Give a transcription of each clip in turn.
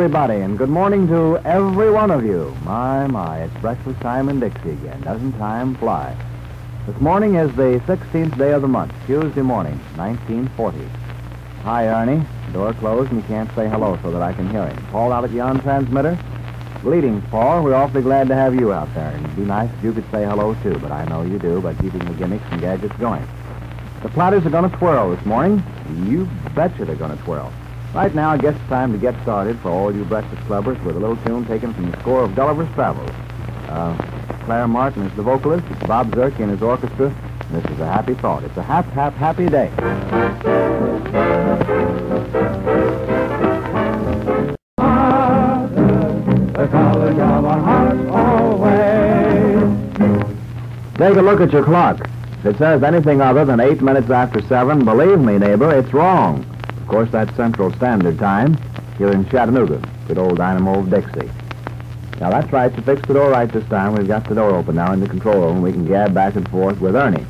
everybody, and good morning to every one of you. My, it's breakfast time in Dixie again. Doesn't time fly? This morning is the 16th day of the month, Tuesday morning, 1940. Hi, Ernie. Door closed and you can't say hello so that I can hear him. Paul out at the on-transmitter? Greetings, Paul. We're awfully glad to have you out there. And it'd be nice if you could say hello, too, but I know you do by keeping the gimmicks and gadgets going. The platters are going to twirl this morning. You betcha they're going to twirl. Right now, I guess it's time to get started for all you breakfast clubbers with a little tune taken from the score of Gulliver's Travels. Claire Martin is the vocalist. It's Bob Zerke and his orchestra. And this is a happy thought. It's a happy day. The college of our hearts always. Take a look at your clock. If it says anything other than 8 minutes after 7, believe me, neighbor, it's wrong. Of course, that's Central Standard Time here in Chattanooga, good old Dynamo of Dixie. Now, that's right. You fixed the door right this time. We've got the door open now in the control room. We can gab back and forth with Ernie.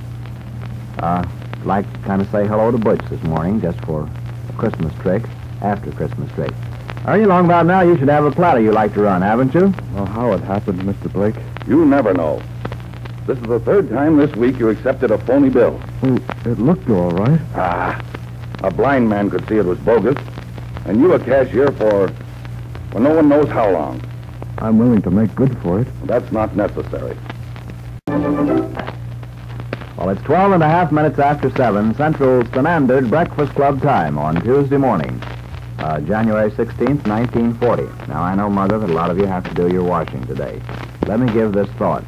I'd like to kind of say hello to Butch this morning, just for a Christmas trick, after Christmas trick. Ernie, long about now, you should have a platter you like to run, haven't you? Well, how it happened, Mr. Blake? You never know. This is the third time this week you accepted a phony bill. Well, it looked all right. A blind man could see it was bogus. And you a cashier for, well, no one knows how long. I'm willing to make good for it. That's not necessary. Well, it's 12 and a half minutes after 7, Central Standard Breakfast Club time on Tuesday morning, January 16th, 1940. Now, I know, Mother, that a lot of you have to do your washing today. Let me give this thought.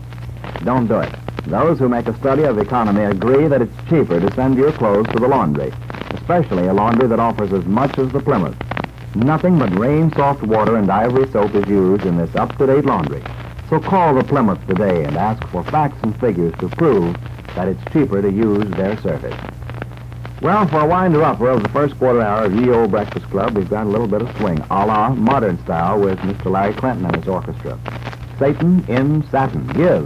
Don't do it. Those who make a study of economy agree that it's cheaper to send your clothes to the laundry, especially a laundry that offers as much as the Plymouth. Nothing but rain-soft water and ivory soap is used in this up-to-date laundry. So call the Plymouth today and ask for facts and figures to prove that it's cheaper to use their service. Well, for a winder-upper of the first quarter hour of Ye Olde Breakfast Club, we've got a little bit of swing, a la modern style with Mr. Larry Clinton and his orchestra. Satan in Satin. Give.